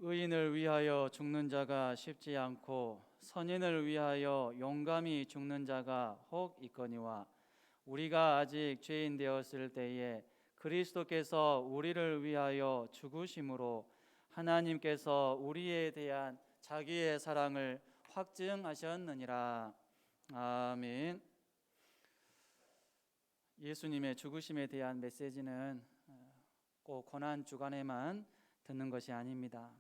의인을 위하여 죽는 자가 쉽지 않고 선인을 위하여 용감히 죽는 자가 혹 있거니와 우리가 아직 죄인 되었을 때에 그리스도께서 우리를 위하여 죽으심으로 하나님께서 우리에 대한 자기의 사랑을 확증하셨느니라. 아멘. 예수님의 죽으심에 대한 메시지는 꼭 고난 주간에만 듣는 것이 아닙니다.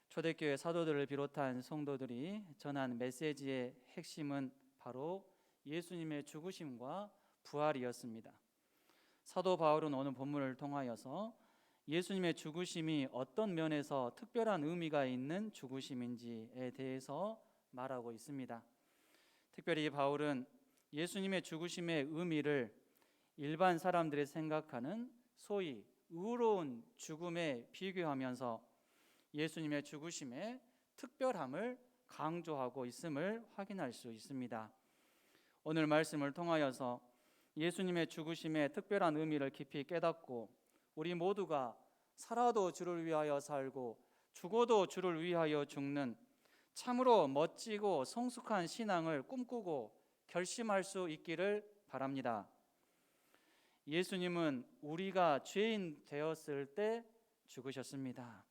초대교회 사도들을 비롯한 성도들이 전한 메시지의 핵심은 바로 예수님의 죽으심과 부활이었습니다. 사도 바울은 오늘 본문을 통하여서 예수님의 죽으심이 어떤 면에서 특별한 의미가 있는 죽으심인지에 대해서 말하고 있습니다. 특별히 바울은 예수님의 죽으심의 의미를 일반 사람들이 생각하는 소위 의로운 죽음에 비교하면서 예수님의 죽으심의 특별함을 강조하고 있음을 확인할 수 있습니다. 오늘 말씀을 통하여서 예수님의 죽으심의 특별한 의미를 깊이 깨닫고 우리 모두가 살아도 주를 위하여 살고 죽어도 주를 위하여 죽는 참으로 멋지고 성숙한 신앙을 꿈꾸고 결심할 수 있기를 바랍니다. 예수님은 우리가 죄인 되었을 때 죽으셨습니다.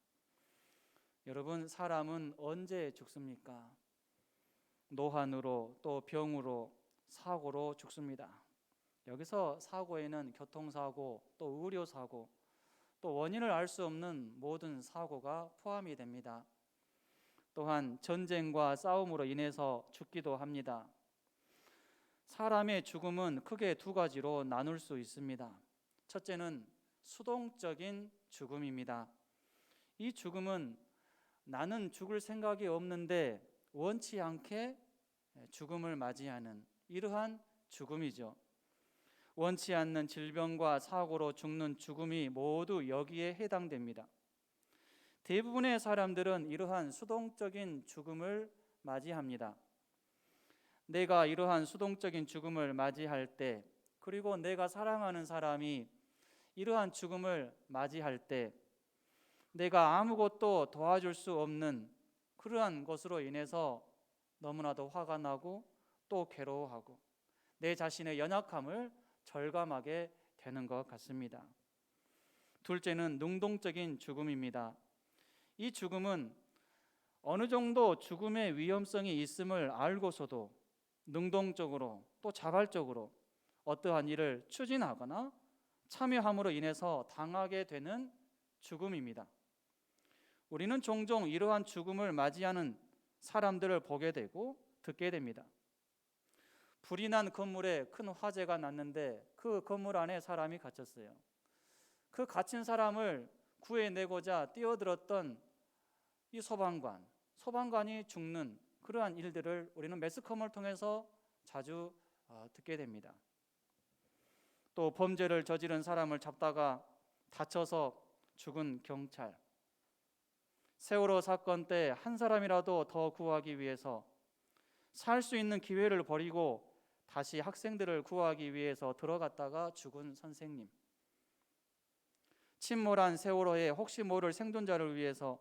여러분, 사람은 언제 죽습니까? 노환으로, 또 병으로, 사고로 죽습니다. 여기서 사고에는 교통사고, 또 의료사고, 또 원인을 알 수 없는 모든 사고가 포함이 됩니다. 또한 전쟁과 싸움으로 인해서 죽기도 합니다. 사람의 죽음은 크게 두 가지로 나눌 수 있습니다. 첫째는 수동적인 죽음입니다. 이 죽음은 나는 죽을 생각이 없는데 원치 않게 죽음을 맞이하는 이러한 죽음이죠. 원치 않는 질병과 사고로 죽는 죽음이 모두 여기에 해당됩니다. 대부분의 사람들은 이러한 수동적인 죽음을 맞이합니다. 내가 이러한 수동적인 죽음을 맞이할 때, 그리고 내가 사랑하는 사람이 이러한 죽음을 맞이할 때 내가 아무것도 도와줄 수 없는 그러한 것으로 인해서 너무나도 화가 나고 또 괴로워하고 내 자신의 연약함을 절감하게 되는 것 같습니다. 둘째는 능동적인 죽음입니다. 이 죽음은 어느 정도 죽음의 위험성이 있음을 알고서도 능동적으로 또 자발적으로 어떠한 일을 추진하거나 참여함으로 인해서 당하게 되는 죽음입니다. 우리는 종종 이러한 죽음을 맞이하는 사람들을 보게 되고 듣게 됩니다. 불이 난 건물에 큰 화재가 났는데 그 건물 안에 사람이 갇혔어요. 그 갇힌 사람을 구해내고자 뛰어들었던 이 소방관이 죽는 그러한 일들을 우리는 매스컴을 통해서 자주 듣게 됩니다. 또 범죄를 저지른 사람을 잡다가 다쳐서 죽은 경찰, 세월호 사건 때 한 사람이라도 더 구하기 위해서 살 수 있는 기회를 버리고 다시 학생들을 구하기 위해서 들어갔다가 죽은 선생님, 침몰한 세월호에 혹시 모를 생존자를 위해서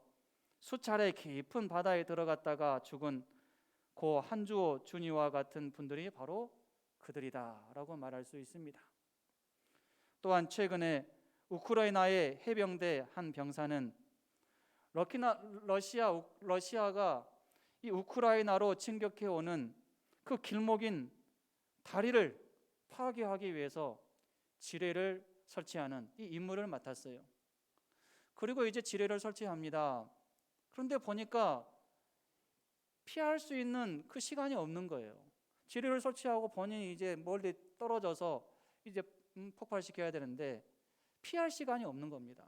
수차례 깊은 바다에 들어갔다가 죽은 고 한주호 준이와 같은 분들이 바로 그들이다라고 말할 수 있습니다. 또한 최근에 우크라이나의 해병대 한 병사는 러시아가 이 우크라이나로 진격해 오는 그 길목인 다리를 파괴하기 위해서 지뢰를 설치하는 이 임무를 맡았어요. 그리고 이제 지뢰를 설치합니다. 그런데 보니까 피할 수 있는 그 시간이 없는 거예요. 지뢰를 설치하고 본인이 이제 멀리 떨어져서 이제 폭발시켜야 되는데 피할 시간이 없는 겁니다.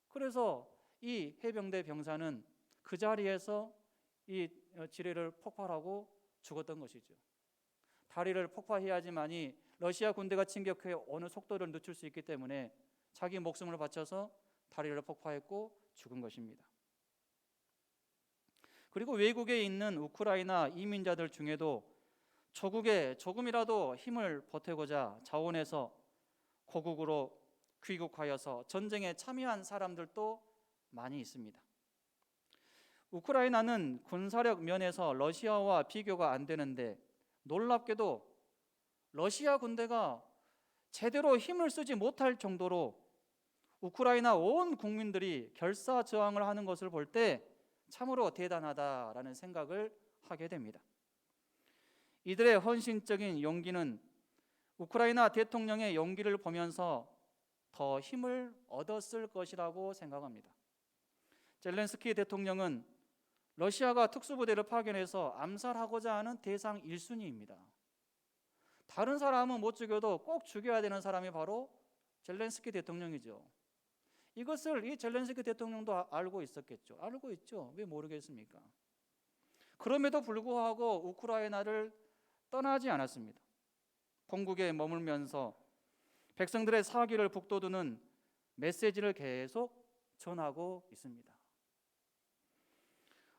그래서 이 해병대 병사는 그 자리에서 이 지뢰를 폭발하고 죽었던 것이죠. 다리를 폭파해야지만이 러시아 군대가 진격해 어느 속도를 늦출 수 있기 때문에 자기 목숨을 바쳐서 다리를 폭파했고 죽은 것입니다. 그리고 외국에 있는 우크라이나 이민자들 중에도 조국에 조금이라도 힘을 보태고자 자원해서 고국으로 귀국하여서 전쟁에 참여한 사람들도 많이 있습니다. 우크라이나는 군사력 면에서 러시아와 비교가 안 되는데 놀랍게도 러시아 군대가 제대로 힘을 쓰지 못할 정도로 우크라이나 온 국민들이 결사저항을 하는 것을 볼 때 참으로 대단하다라는 생각을 하게 됩니다. 이들의 헌신적인 용기는 우크라이나 대통령의 용기를 보면서 더 힘을 얻었을 것이라고 생각합니다. 젤렌스키 대통령은 러시아가 특수부대를 파견해서 암살하고자 하는 대상 1순위입니다. 다른 사람은 못 죽여도 꼭 죽여야 되는 사람이 바로 젤렌스키 대통령이죠. 이것을 이 젤렌스키 대통령도 알고 있었겠죠. 알고 있죠. 왜 모르겠습니까? 그럼에도 불구하고 우크라이나를 떠나지 않았습니다. 본국에 머물면서 백성들의 사기를 북돋우는 메시지를 계속 전하고 있습니다.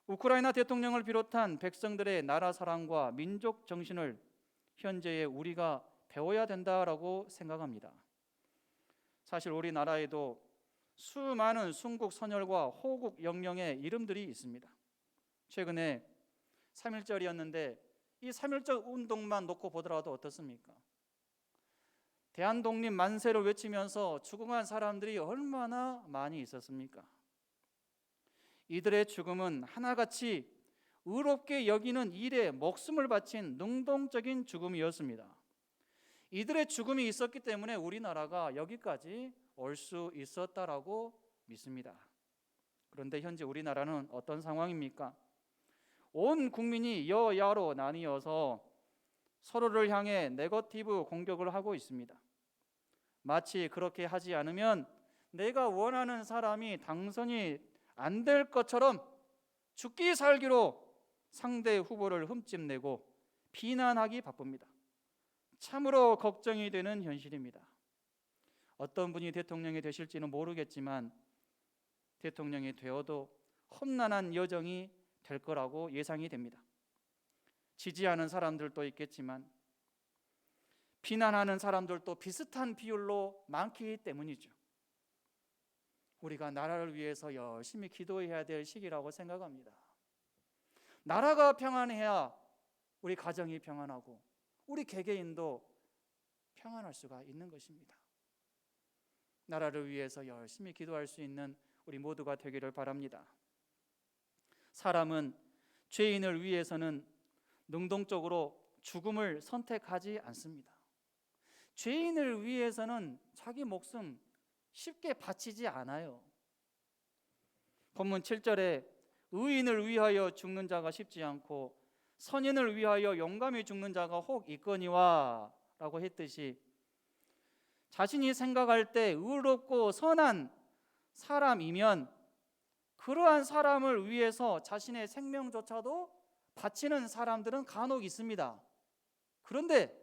우크라이나 대통령을 비롯한 백성들의 나라 사랑과 민족 정신을 현재의 우리가 배워야 된다라고 생각합니다. 사실 우리나라에도 수많은 순국 선열과 호국 영령의 이름들이 있습니다. 최근에 3.1절이었는데 이 3.1절 운동만 놓고 보더라도 어떻습니까? 대한독립 만세를 외치면서 죽어간 사람들이 얼마나 많이 있었습니까? 이들의 죽음은 하나같이 의롭게 여기는 일에 목숨을 바친 능동적인 죽음이었습니다. 이들의 죽음이 있었기 때문에 우리나라가 여기까지 올 수 있었다라고 믿습니다. 그런데 현재 우리나라는 어떤 상황입니까? 온 국민이 여야로 나뉘어서 서로를 향해 네거티브 공격을 하고 있습니다. 마치 그렇게 하지 않으면 내가 원하는 사람이 당선이 안 될 것처럼 죽기 살기로 상대 후보를 흠집내고 비난하기 바쁩니다. 참으로 걱정이 되는 현실입니다. 어떤 분이 대통령이 되실지는 모르겠지만 대통령이 되어도 험난한 여정이 될 거라고 예상이 됩니다. 지지하는 사람들도 있겠지만 비난하는 사람들도 비슷한 비율로 많기 때문이죠. 우리가 나라를 위해서 열심히 기도해야 될 시기라고 생각합니다. 나라가 평안해야 우리 가정이 평안하고 우리 개개인도 평안할 수가 있는 것입니다. 나라를 위해서 열심히 기도할 수 있는 우리 모두가 되기를 바랍니다. 사람은 죄인을 위해서는 능동적으로 죽음을 선택하지 않습니다. 죄인을 위해서는 자기 목숨 쉽게 바치지 않아요. 본문 7절에 의인을 위하여 죽는 자가 쉽지 않고 선인을 위하여 용감히 죽는 자가 혹 있거니와 라고 했듯이 자신이 생각할 때 의롭고 선한 사람이면 그러한 사람을 위해서 자신의 생명조차도 바치는 사람들은 간혹 있습니다. 그런데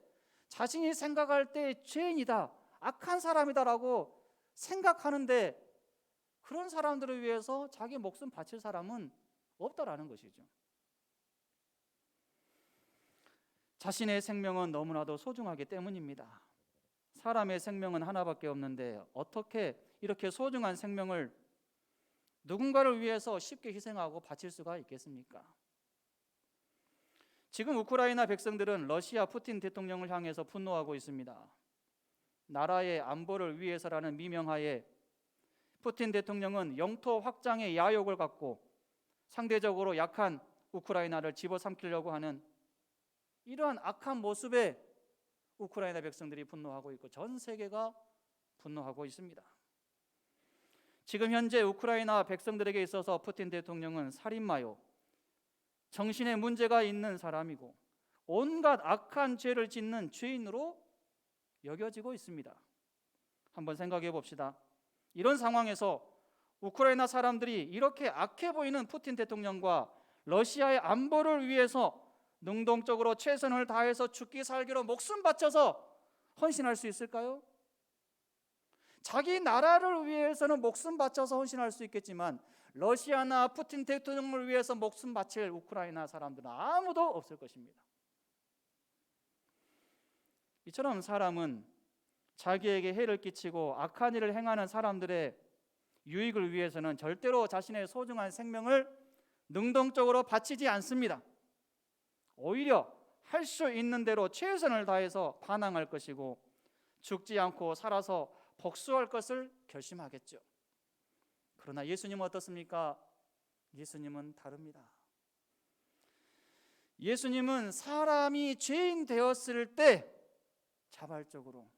자신이 생각할 때 죄인이다, 악한 사람이다라고 생각하는데 그런 사람들을 위해서 자기 목숨 바칠 사람은 없다라는 것이죠. 자신의 생명은 너무나도 소중하기 때문입니다. 사람의 생명은 하나밖에 없는데 어떻게 이렇게 소중한 생명을 누군가를 위해서 쉽게 희생하고 바칠 수가 있겠습니까? 지금 우크라이나 백성들은 러시아 푸틴 대통령을 향해서 분노하고 있습니다. 나라의 안보를 위해서라는 미명하에 푸틴 대통령은 영토 확장의 야욕을 갖고 상대적으로 약한 우크라이나를 집어삼키려고 하는 이러한 악한 모습에 우크라이나 백성들이 분노하고 있고 전 세계가 분노하고 있습니다. 지금 현재 우크라이나 백성들에게 있어서 푸틴 대통령은 살인마요, 정신에 문제가 있는 사람이고 온갖 악한 죄를 짓는 죄인으로 여겨지고 있습니다. 한번 생각해 봅시다. 이런 상황에서 우크라이나 사람들이 이렇게 악해 보이는 푸틴 대통령과 러시아의 안보를 위해서 능동적으로 최선을 다해서 죽기 살기로 목숨 바쳐서 헌신할 수 있을까요? 자기 나라를 위해서는 목숨 바쳐서 헌신할 수 있겠지만 러시아나 푸틴 대통령을 위해서 목숨 바칠 우크라이나 사람들은 아무도 없을 것입니다. 이처럼 사람은 자기에게 해를 끼치고 악한 일을 행하는 사람들의 유익을 위해서는 절대로 자신의 소중한 생명을 능동적으로 바치지 않습니다. 오히려 할 수 있는 대로 최선을 다해서 반항할 것이고 죽지 않고 살아서 복수할 것을 결심하겠죠. 그러나 예수님은 어떻습니까? 예수님은 다릅니다. 예수님은 사람이 죄인 되었을 때 자발적으로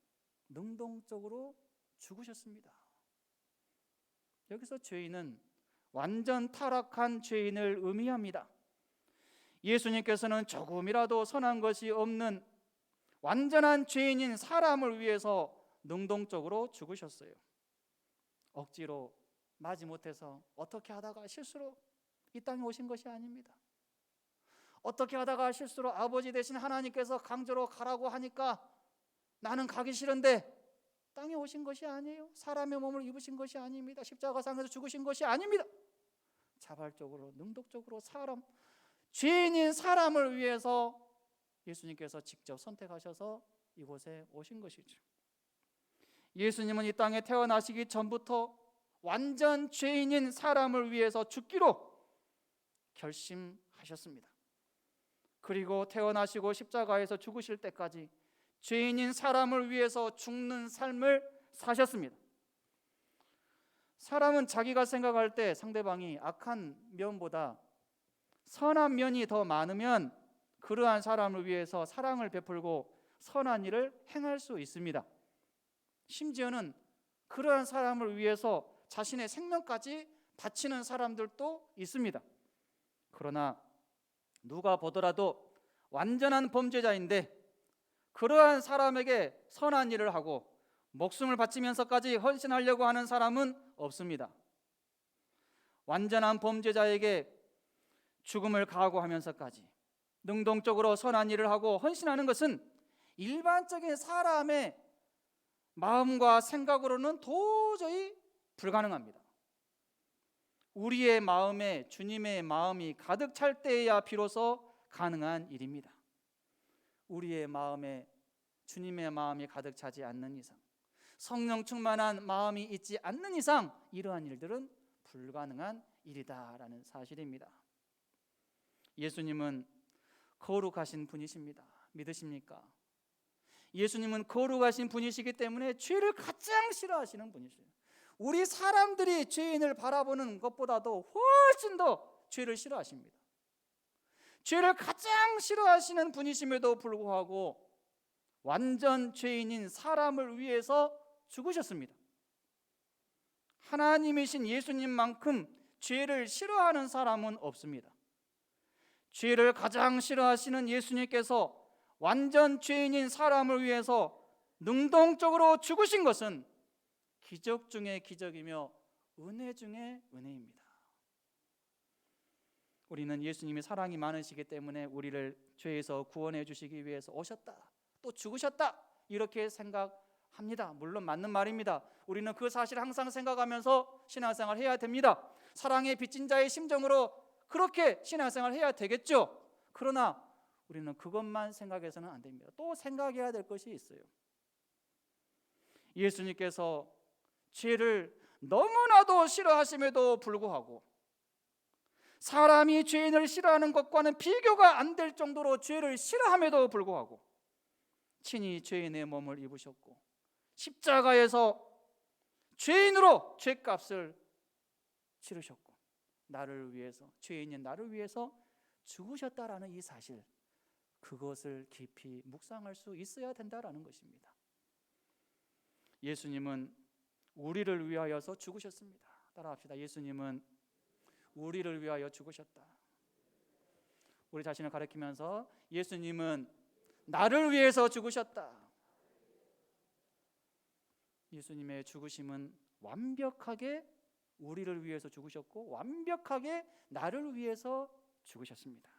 능동적으로 죽으셨습니다. 여기서 죄인은 완전 타락한 죄인을 의미합니다. 예수님께서는 조금이라도 선한 것이 없는 완전한 죄인인 사람을 위해서 능동적으로 죽으셨어요. 억지로 마지 못해서 어떻게 하다가 실수로 이 땅에 오신 것이 아닙니다. 어떻게 하다가 실수로 아버지 되신 하나님께서 강제로 가라고 하니까 나는 가기 싫은데 땅에 오신 것이 아니에요. 사람의 몸을 입으신 것이 아닙니다. 십자가상에서 죽으신 것이 아닙니다. 자발적으로 능동적으로 죄인인 사람을 위해서 예수님께서 직접 선택하셔서 이곳에 오신 것이죠. 예수님은 이 땅에 태어나시기 전부터 완전 죄인인 사람을 위해서 죽기로 결심하셨습니다. 그리고 태어나시고 십자가에서 죽으실 때까지 죄인인 사람을 위해서 죽는 삶을 사셨습니다. 사람은 자기가 생각할 때 상대방이 악한 면보다 선한 면이 더 많으면 그러한 사람을 위해서 사랑을 베풀고 선한 일을 행할 수 있습니다. 심지어는 그러한 사람을 위해서 자신의 생명까지 바치는 사람들도 있습니다. 그러나 누가 보더라도 완전한 범죄자인데 그러한 사람에게 선한 일을 하고 목숨을 바치면서까지 헌신하려고 하는 사람은 없습니다. 완전한 범죄자에게 죽음을 각오하면서까지 능동적으로 선한 일을 하고 헌신하는 것은 일반적인 사람의 마음과 생각으로는 도저히 불가능합니다. 우리의 마음에 주님의 마음이 가득 찰 때에야 비로소 가능한 일입니다. 우리의 마음에 주님의 마음이 가득 차지 않는 이상, 성령 충만한 마음이 있지 않는 이상 이러한 일들은 불가능한 일이다라는 사실입니다. 예수님은 거룩하신 분이십니다. 믿으십니까? 예수님은 거룩하신 분이시기 때문에 죄를 가장 싫어하시는 분이세요. 우리 사람들이 죄인을 바라보는 것보다도 훨씬 더 죄를 싫어하십니다. 죄를 가장 싫어하시는 분이심에도 불구하고 완전 죄인인 사람을 위해서 죽으셨습니다. 하나님이신 예수님만큼 죄를 싫어하는 사람은 없습니다. 죄를 가장 싫어하시는 예수님께서 완전 죄인인 사람을 위해서 능동적으로 죽으신 것은 기적 중의 기적이며 은혜 중의 은혜입니다. 우리는 예수님이 사랑이 많으시기 때문에 우리를 죄에서 구원해 주시기 위해서 오셨다, 또 죽으셨다 이렇게 생각합니다. 물론 맞는 말입니다. 우리는 그 사실을 항상 생각하면서 신앙생활 해야 됩니다. 사랑의 빚진 자의 심정으로 그렇게 신앙생활 해야 되겠죠. 그러나 우리는 그것만 생각해서는 안 됩니다. 또 생각해야 될 것이 있어요. 예수님께서 죄를 너무나도 싫어하심에도 불구하고 사람이 죄인을 싫어하는 것과는 비교가 안 될 정도로 죄를 싫어함에도 불구하고 친히 죄인의 몸을 입으셨고 십자가에서 죄인으로 죄값을 치르셨고 나를 위해서, 죄인인 나를 위해서 죽으셨다라는 이 사실, 그것을 깊이 묵상할 수 있어야 된다라는 것입니다. 예수님은 우리를 위하여서 죽으셨습니다. 따라합시다. 예수님은 우리를 위하여 죽으셨다. 우리 자신을 가리키면서 예수님은 나를 위해서 죽으셨다. 예수님의 죽으심은 완벽하게 우리를 위해서 죽으셨고 완벽하게 나를 위해서 죽으셨습니다.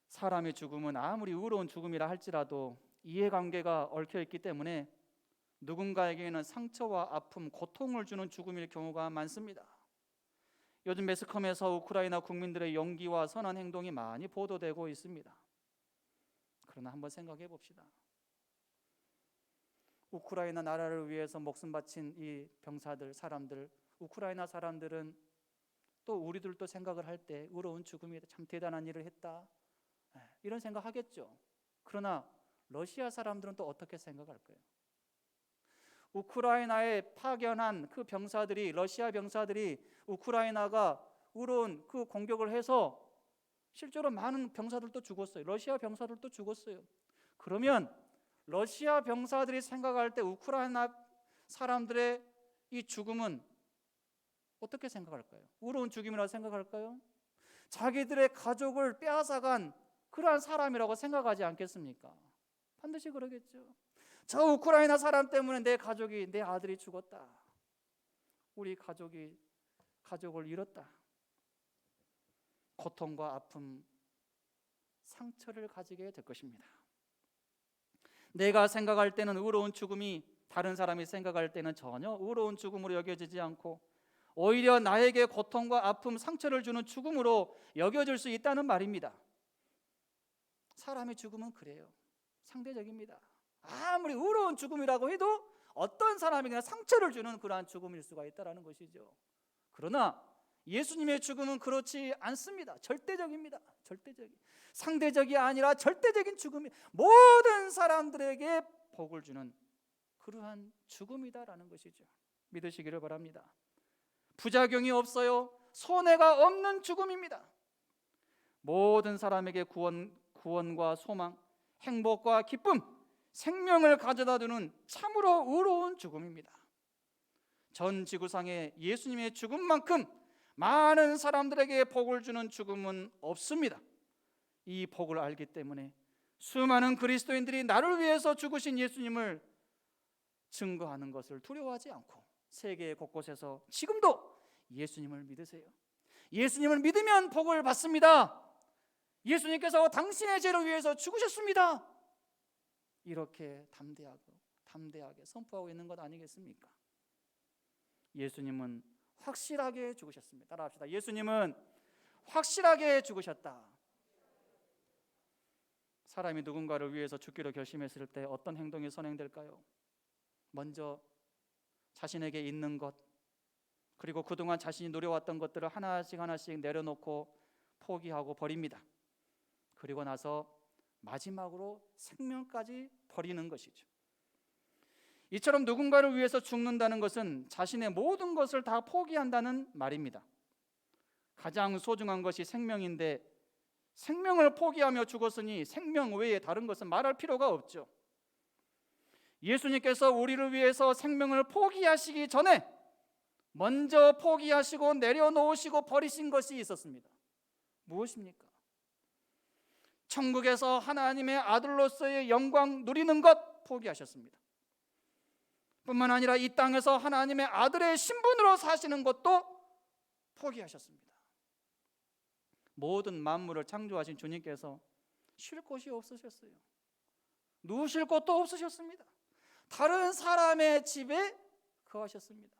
사람의 죽음은 아무리 의로운 죽음이라 할지라도 이해관계가 얽혀있기 때문에 누군가에게는 상처와 아픔, 고통을 주는 죽음일 경우가 많습니다. 요즘 매스컴에서 우크라이나 국민들의 용기와 선한 행동이 많이 보도되고 있습니다. 그러나 한번 생각해 봅시다. 우크라이나 나라를 위해서 목숨 바친 이 병사들, 사람들, 우크라이나 사람들은 또 우리들도 생각을 할 때 의로운 죽음이다, 참 대단한 일을 했다, 이런 생각하겠죠. 그러나 러시아 사람들은 또 어떻게 생각할까요? 우크라이나에 파견한 그 병사들이, 러시아 병사들이 우크라이나가 의로운 그 공격을 해서 실제로 많은 병사들도 죽었어요. 러시아 병사들도 죽었어요. 그러면 러시아 병사들이 생각할 때 우크라이나 사람들의 이 죽음은 어떻게 생각할까요? 의로운 죽음이라고 생각할까요? 자기들의 가족을 빼앗아간 그러한 사람이라고 생각하지 않겠습니까? 반드시 그러겠죠. 저 우크라이나 사람 때문에 내 가족이, 내 아들이 죽었다, 우리 가족이 가족을 잃었다, 고통과 아픔, 상처를 가지게 될 것입니다. 내가 생각할 때는 의로운 죽음이 다른 사람이 생각할 때는 전혀 의로운 죽음으로 여겨지지 않고 오히려 나에게 고통과 아픔, 상처를 주는 죽음으로 여겨질 수 있다는 말입니다. 사람의 죽음은 그래요. 상대적입니다. 아무리 의로운 죽음이라고 해도 어떤 사람에게나 상처를 주는 그러한 죽음일 수가 있다는 것이죠. 그러나 예수님의 죽음은 그렇지 않습니다. 절대적입니다. 절대적인, 상대적이 아니라 절대적인 죽음이 모든 사람들에게 복을 주는 그러한 죽음이다라는 것이죠. 믿으시기를 바랍니다. 부작용이 없어요. 손해가 없는 죽음입니다. 모든 사람에게 구원과 소망, 행복과 기쁨, 생명을 가져다 주는 참으로 의로운 죽음입니다. 전 지구상에 예수님의 죽음만큼 많은 사람들에게 복을 주는 죽음은 없습니다. 이 복을 알기 때문에 수많은 그리스도인들이 나를 위해서 죽으신 예수님을 증거하는 것을 두려워하지 않고 세계 곳곳에서 지금도 예수님을 믿으세요. 예수님을 믿으면 복을 받습니다. 예수님께서 당신의 죄를 위해서 죽으셨습니다. 이렇게 담대하게 선포하고 있는 것 아니겠습니까? 예수님은 확실하게 죽으셨습니다. 따라합시다. 예수님은 확실하게 죽으셨다. 사람이 누군가를 위해서 죽기로 결심했을 때 어떤 행동이 선행될까요? 먼저 자신에게 있는 것, 그리고 그동안 자신이 누려왔던 것들을 하나씩 내려놓고 포기하고 버립니다. 그리고 나서 마지막으로 생명까지 버리는 것이죠. 이처럼 누군가를 위해서 죽는다는 것은 자신의 모든 것을 다 포기한다는 말입니다. 가장 소중한 것이 생명인데 생명을 포기하며 죽었으니 생명 외에 다른 것은 말할 필요가 없죠. 예수님께서 우리를 위해서 생명을 포기하시기 전에 먼저 포기하시고 내려놓으시고 버리신 것이 있었습니다. 무엇입니까? 천국에서 하나님의 아들로서의 영광 누리는 것 포기하셨습니다. 뿐만 아니라 이 땅에서 하나님의 아들의 신분으로 사시는 것도 포기하셨습니다. 모든 만물을 창조하신 주님께서 쉴 곳이 없으셨어요. 누우실 곳도 없으셨습니다. 다른 사람의 집에 거하셨습니다.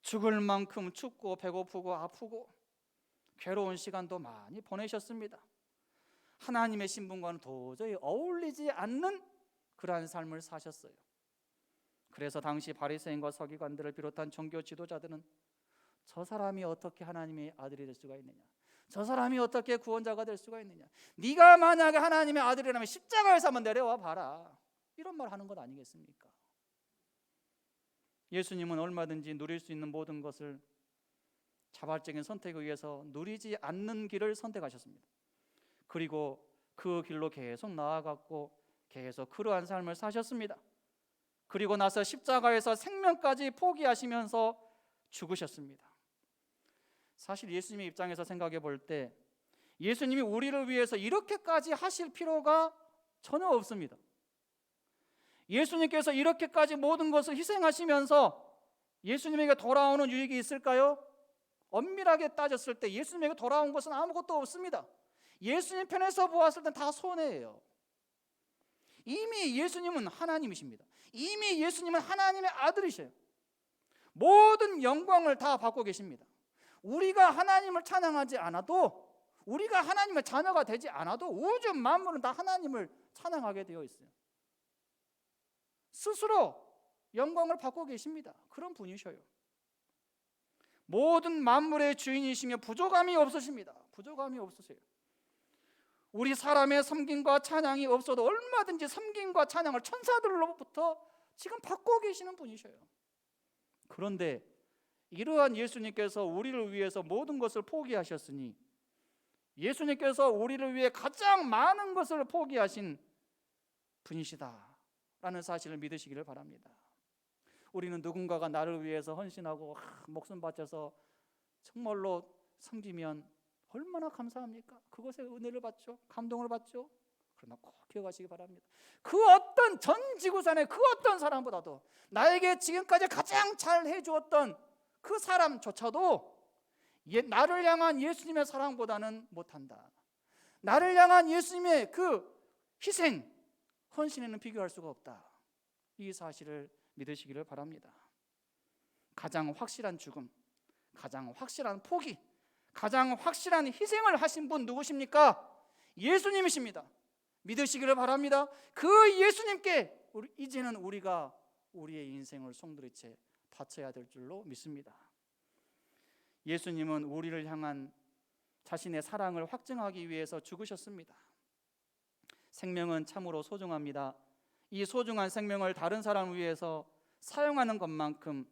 죽을 만큼 춥고 배고프고 아프고 괴로운 시간도 많이 보내셨습니다. 하나님의 신분과는 도저히 어울리지 않는 그러한 삶을 사셨어요. 그래서 당시 바리새인과 서기관들을 비롯한 종교 지도자들은 저 사람이 어떻게 하나님의 아들이 될 수가 있느냐, 저 사람이 어떻게 구원자가 될 수가 있느냐, 네가 만약에 하나님의 아들이라면 십자가에서 한번 내려와 봐라, 이런 말 하는 것 아니겠습니까? 예수님은 얼마든지 누릴 수 있는 모든 것을 자발적인 선택을 위해서 누리지 않는 길을 선택하셨습니다. 그리고 그 길로 계속 나아갔고 계속 그러한 삶을 사셨습니다. 그리고 나서 십자가에서 생명까지 포기하시면서 죽으셨습니다. 사실 예수님의 입장에서 생각해 볼 때 예수님이 우리를 위해서 이렇게까지 하실 필요가 전혀 없습니다. 예수님께서 이렇게까지 모든 것을 희생하시면서 예수님에게 돌아오는 유익이 있을까요? 엄밀하게 따졌을 때 예수님에게 돌아온 것은 아무것도 없습니다. 예수님 편에서 보았을 땐 다 손해예요. 이미 예수님은 하나님이십니다. 이미 예수님은 하나님의 아들이셔요. 모든 영광을 다 받고 계십니다. 우리가 하나님을 찬양하지 않아도, 우리가 하나님의 자녀가 되지 않아도 우주 만물은 다 하나님을 찬양하게 되어 있어요. 스스로 영광을 받고 계십니다. 그런 분이셔요. 모든 만물의 주인이시며 부족함이 없으십니다. 부족함이 없으세요. 우리 사람의 섬김과 찬양이 없어도 얼마든지 섬김과 찬양을 천사들로부터 지금 받고 계시는 분이셔요. 그런데 이러한 예수님께서 우리를 위해서 모든 것을 포기하셨으니, 예수님께서 우리를 위해 가장 많은 것을 포기하신 분이시다라는 사실을 믿으시기를 바랍니다. 우리는 누군가가 나를 위해서 헌신하고 목숨 바쳐서 정말로 섬기면 얼마나 감사합니까? 그것에 은혜를 받죠. 감동을 받죠. 그러나 꼭 기억하시기 바랍니다. 그 어떤 전 지구상의 그 어떤 사람보다도 나에게 지금까지 가장 잘 해주었던 그 사람조차도 나를 향한 예수님의 사랑보다는 못한다. 나를 향한 예수님의 그 희생, 헌신에는 비교할 수가 없다. 이 사실을 믿으시기를 바랍니다. 가장 확실한 죽음, 가장 확실한 포기, 가장 확실한 희생을 하신 분 누구십니까? 예수님이십니다. 믿으시기를 바랍니다. 그 예수님께 이제는 우리가 우리의 인생을 송두리째 바쳐야 될 줄로 믿습니다. 예수님은 우리를 향한 자신의 사랑을 확증하기 위해서 죽으셨습니다. 생명은 참으로 소중합니다. 이 소중한 생명을 다른 사람을 위해서 사용하는 것만큼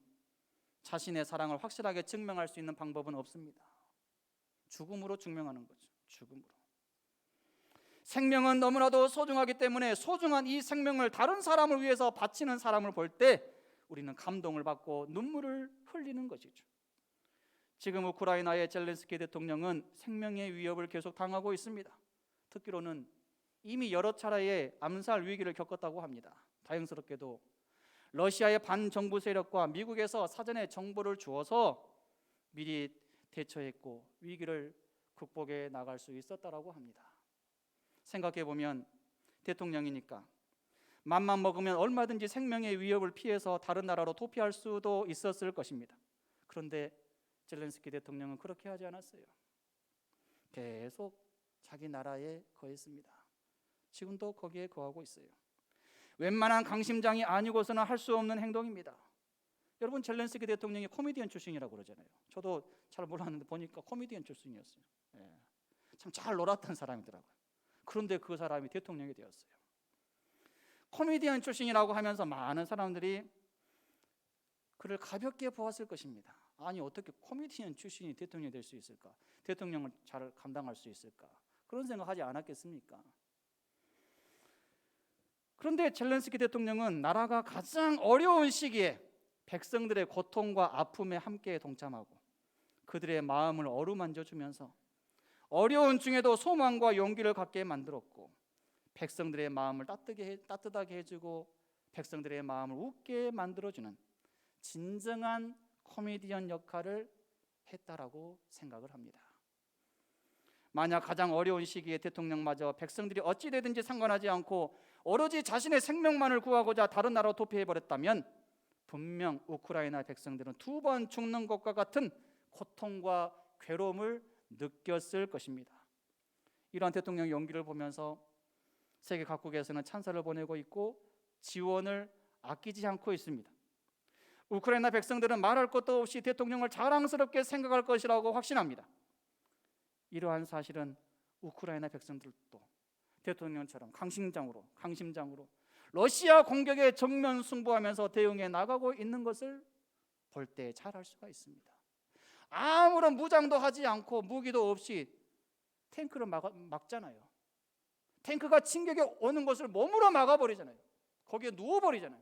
자신의 사랑을 확실하게 증명할 수 있는 방법은 없습니다. 죽음으로 증명하는 거죠. 죽음으로. 생명은 너무나도 소중하기 때문에 소중한 이 생명을 다른 사람을 위해서 바치는 사람을 볼 때 우리는 감동을 받고 눈물을 흘리는 것이죠. 지금 우크라이나의 젤렌스키 대통령은 생명의 위협을 계속 당하고 있습니다. 듣기로는 이미 여러 차례의 암살 위기를 겪었다고 합니다. 다행스럽게도 러시아의 반정부 세력과 미국에서 사전에 정보를 주어서 미리 대처했고 위기를 극복해 나갈 수 있었다고 합니다. 생각해 보면 대통령이니까 맘만 먹으면 얼마든지 생명의 위협을 피해서 다른 나라로 도피할 수도 있었을 것입니다. 그런데 젤렌스키 대통령은 그렇게 하지 않았어요. 계속 자기 나라에 거했습니다. 지금도 거기에 거하고 있어요. 웬만한 강심장이 아니고서는 할 수 없는 행동입니다. 여러분, 젤렌스키 대통령이 코미디언 출신이라고 그러잖아요. 저도 잘 몰랐는데 보니까 코미디언 출신이었어요. 참 잘 놀았던 사람이더라고요. 그런데 그 사람이 대통령이 되었어요. 코미디언 출신이라고 하면서 많은 사람들이 그를 가볍게 보았을 것입니다. 아니, 어떻게 코미디언 출신이 대통령이 될 수 있을까? 대통령을 잘 감당할 수 있을까? 그런 생각하지 않았겠습니까? 그런데 젤렌스키 대통령은 나라가 가장 어려운 시기에 백성들의 고통과 아픔에 함께 동참하고 그들의 마음을 어루만져 주면서 어려운 중에도 소망과 용기를 갖게 만들었고 백성들의 마음을 따뜻하게 해주고 백성들의 마음을 웃게 만들어주는 진정한 코미디언 역할을 했다라고 생각을 합니다. 만약 가장 어려운 시기에 대통령마저 백성들이 어찌 되든지 상관하지 않고 오로지 자신의 생명만을 구하고자 다른 나라로 도피해버렸다면 분명 우크라이나 백성들은 2번 죽는 것과 같은 고통과 괴로움을 느꼈을 것입니다. 이러한 대통령의 용기를 보면서 세계 각국에서는 찬사를 보내고 있고 지원을 아끼지 않고 있습니다. 우크라이나 백성들은 말할 것도 없이 대통령을 자랑스럽게 생각할 것이라고 확신합니다. 이러한 사실은 우크라이나 백성들도 대통령처럼 강심장으로 러시아 공격에 정면 승부하면서 대응해 나가고 있는 것을 볼 때 잘 알 수가 있습니다. 아무런 무장도 하지 않고 무기도 없이 탱크를 막잖아요. 탱크가 진격에 오는 것을 몸으로 막아버리잖아요. 거기에 누워버리잖아요.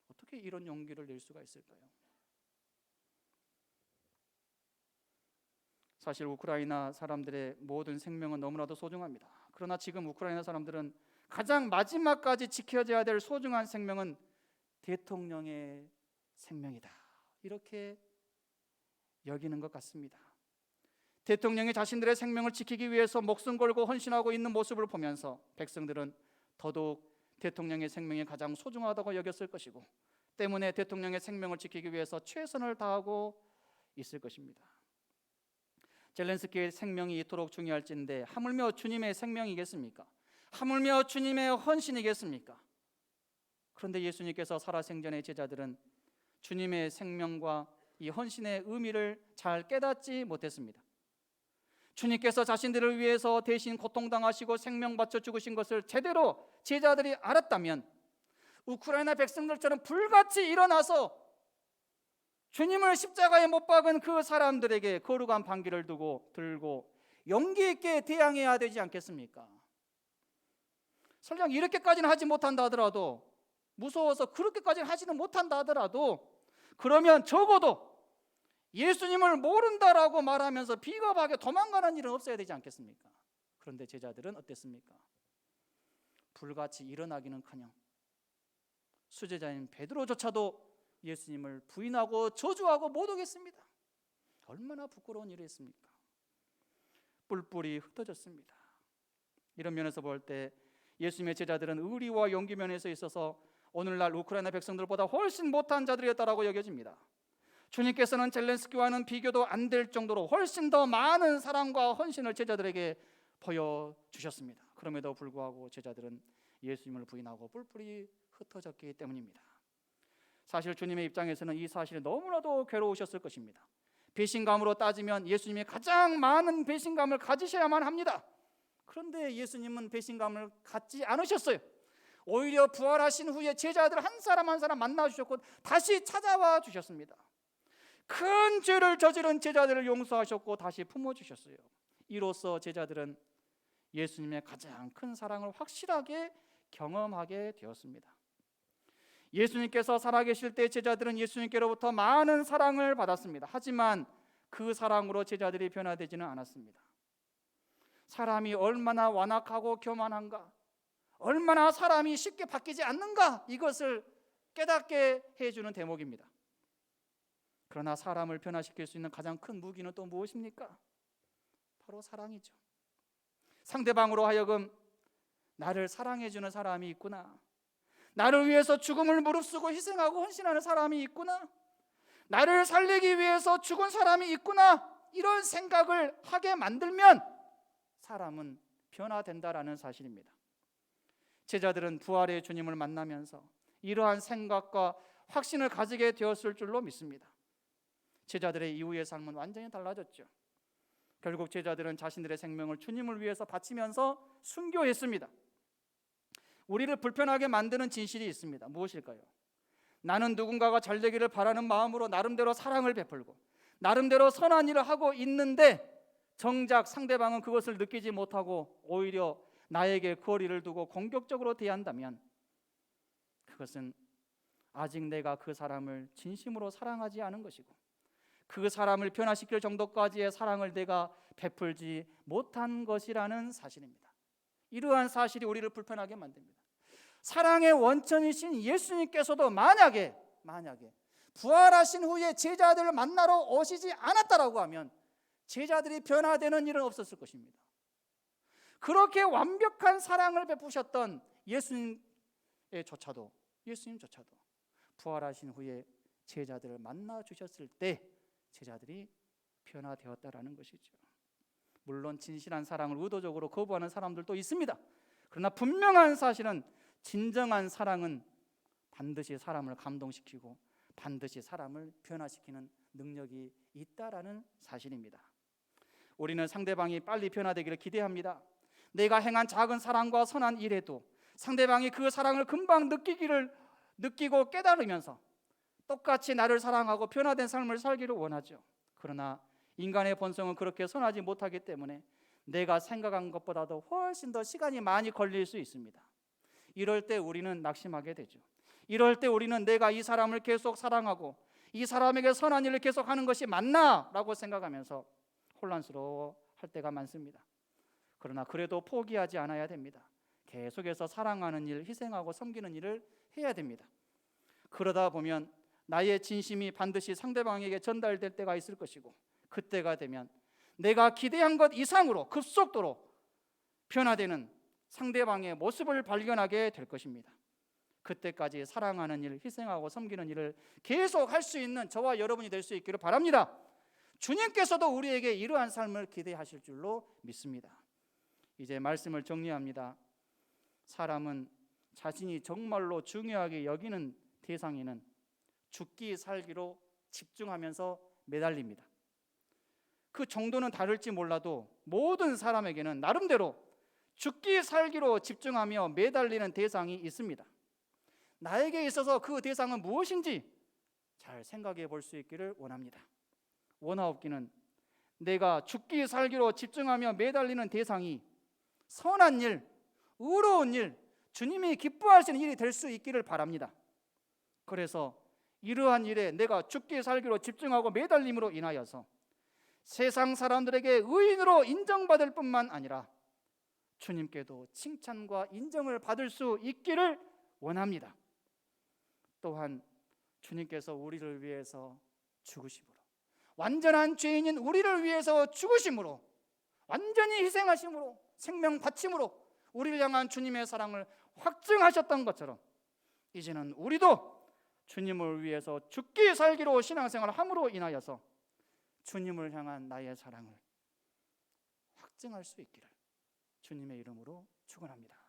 어떻게 이런 용기를 낼 수가 있을까요? 사실 우크라이나 사람들의 모든 생명은 너무나도 소중합니다. 그러나 지금 우크라이나 사람들은 가장 마지막까지 지켜져야 될 소중한 생명은 대통령의 생명이다, 이렇게 여기는 것 같습니다. 대통령이 자신들의 생명을 지키기 위해서 목숨 걸고 헌신하고 있는 모습을 보면서 백성들은 더더욱 대통령의 생명이 가장 소중하다고 여겼을 것이고 때문에 대통령의 생명을 지키기 위해서 최선을 다하고 있을 것입니다. 젤렌스키의 생명이 이토록 중요할진데 하물며 주님의 생명이겠습니까? 하물며 주님의 헌신이겠습니까? 그런데 예수님께서 살아생전의 제자들은 주님의 생명과 이 헌신의 의미를 잘 깨닫지 못했습니다. 주님께서 자신들을 위해서 대신 고통당하시고 생명 바쳐 죽으신 것을 제대로 제자들이 알았다면 우크라이나 백성들처럼 불같이 일어나서 주님을 십자가에 못 박은 그 사람들에게 거룩한 반기를 들고 용기 있게 대항해야 되지 않겠습니까? 설령 이렇게까지는 하지 못한다 하더라도, 무서워서 그렇게까지는 하지는 못한다 하더라도, 그러면 적어도 예수님을 모른다라고 말하면서 비겁하게 도망가는 일은 없어야 되지 않겠습니까? 그런데 제자들은 어땠습니까? 불같이 일어나기는커녕 수제자인 베드로조차도 예수님을 부인하고 저주하고 못 오겠습니다. 얼마나 부끄러운 일이었습니까? 뿔뿔이 흩어졌습니다. 이런 면에서 볼 때 예수님의 제자들은 의리와 용기 면에서 있어서 오늘날 우크라이나 백성들보다 훨씬 못한 자들이었다라고 여겨집니다. 주님께서는 젤렌스키와는 비교도 안 될 정도로 훨씬 더 많은 사랑과 헌신을 제자들에게 보여주셨습니다. 그럼에도 불구하고 제자들은 예수님을 부인하고 뿔뿔이 흩어졌기 때문입니다. 사실 주님의 입장에서는 이 사실이 너무나도 괴로우셨을 것입니다. 배신감으로 따지면 예수님이 가장 많은 배신감을 가지셔야만 합니다. 그런데 예수님은 배신감을 갖지 않으셨어요. 오히려 부활하신 후에 제자들 한 사람 한 사람 만나주셨고 다시 찾아와 주셨습니다. 큰 죄를 저지른 제자들을 용서하셨고 다시 품어주셨어요. 이로써 제자들은 예수님의 가장 큰 사랑을 확실하게 경험하게 되었습니다. 예수님께서 살아계실 때 제자들은 예수님께로부터 많은 사랑을 받았습니다. 하지만 그 사랑으로 제자들이 변화되지는 않았습니다. 사람이 얼마나 완악하고 교만한가, 얼마나 사람이 쉽게 바뀌지 않는가, 이것을 깨닫게 해주는 대목입니다. 그러나 사람을 변화시킬 수 있는 가장 큰 무기는 또 무엇입니까? 바로 사랑이죠. 상대방으로 하여금 나를 사랑해주는 사람이 있구나, 나를 위해서 죽음을 무릅쓰고 희생하고 헌신하는 사람이 있구나, 나를 살리기 위해서 죽은 사람이 있구나, 이런 생각을 하게 만들면 사람은 변화된다라는 사실입니다. 제자들은 부활의 주님을 만나면서 이러한 생각과 확신을 가지게 되었을 줄로 믿습니다. 제자들의 이후의 삶은 완전히 달라졌죠. 결국 제자들은 자신들의 생명을 주님을 위해서 바치면서 순교했습니다. 우리를 불편하게 만드는 진실이 있습니다. 무엇일까요? 나는 누군가가 잘 되기를 바라는 마음으로 나름대로 사랑을 베풀고 나름대로 선한 일을 하고 있는데 정작 상대방은 그것을 느끼지 못하고 오히려 나에게 거리를 두고 공격적으로 대한다면 그것은 아직 내가 그 사람을 진심으로 사랑하지 않은 것이고 그 사람을 변화시킬 정도까지의 사랑을 내가 베풀지 못한 것이라는 사실입니다. 이러한 사실이 우리를 불편하게 만듭니다. 사랑의 원천이신 예수님께서도 만약에 부활하신 후에 제자들을 만나러 오시지 않았다라고 하면 제자들이 변화되는 일은 없었을 것입니다. 그렇게 완벽한 사랑을 베푸셨던 예수님조차도 부활하신 후에 제자들을 만나 주셨을 때 제자들이 변화되었다라는 것이죠. 물론 진실한 사랑을 의도적으로 거부하는 사람들도 있습니다. 그러나 분명한 사실은 진정한 사랑은 반드시 사람을 감동시키고 반드시 사람을 변화시키는 능력이 있다라는 사실입니다. 우리는 상대방이 빨리 변화되기를 기대합니다. 내가 행한 작은 사랑과 선한 일에도 상대방이 그 사랑을 금방 느끼고 깨달으면서 똑같이 나를 사랑하고 변화된 삶을 살기를 원하죠. 그러나 인간의 본성은 그렇게 선하지 못하기 때문에 내가 생각한 것보다도 훨씬 더 시간이 많이 걸릴 수 있습니다. 이럴 때 우리는 낙심하게 되죠. 이럴 때 우리는 내가 이 사람을 계속 사랑하고 이 사람에게 선한 일을 계속 하는 것이 맞나? 라고 생각하면서 혼란스러워할 때가 많습니다. 그러나 그래도 포기하지 않아야 됩니다. 계속해서 사랑하는 일, 희생하고 섬기는 일을 해야 됩니다. 그러다 보면 나의 진심이 반드시 상대방에게 전달될 때가 있을 것이고 그때가 되면 내가 기대한 것 이상으로 급속도로 변화되는 상대방의 모습을 발견하게 될 것입니다. 그때까지 사랑하는 일, 희생하고 섬기는 일을 계속 할 수 있는 저와 여러분이 될 수 있기를 바랍니다. 주님께서도 우리에게 이러한 삶을 기대하실 줄로 믿습니다. 이제 말씀을 정리합니다. 사람은 자신이 정말로 중요하게 여기는 대상에는 죽기 살기로 집중하면서 매달립니다. 그 정도는 다를지 몰라도 모든 사람에게는 나름대로 죽기 살기로 집중하며 매달리는 대상이 있습니다. 나에게 있어서 그 대상은 무엇인지 잘 생각해 볼 수 있기를 원합니다. 원하옵기는 내가 죽기 살기로 집중하며 매달리는 대상이 선한 일, 의로운 일, 주님이 기뻐하시는 일이 될 수 있기를 바랍니다. 그래서 이러한 일에 내가 죽기 살기로 집중하고 매달림으로 인하여서 세상 사람들에게 의인으로 인정받을 뿐만 아니라 주님께도 칭찬과 인정을 받을 수 있기를 원합니다. 또한 주님께서 우리를 위해서 죽으심으로, 완전한 죄인인 우리를 위해서 죽으심으로, 완전히 희생하심으로, 생명 바침으로 우리를 향한 주님의 사랑을 확증하셨던 것처럼 이제는 우리도 주님을 위해서 죽기 살기로 신앙생활을 함으로 인하여서 주님을 향한 나의 사랑을 확증할 수 있기를 주님의 이름으로 축원합니다.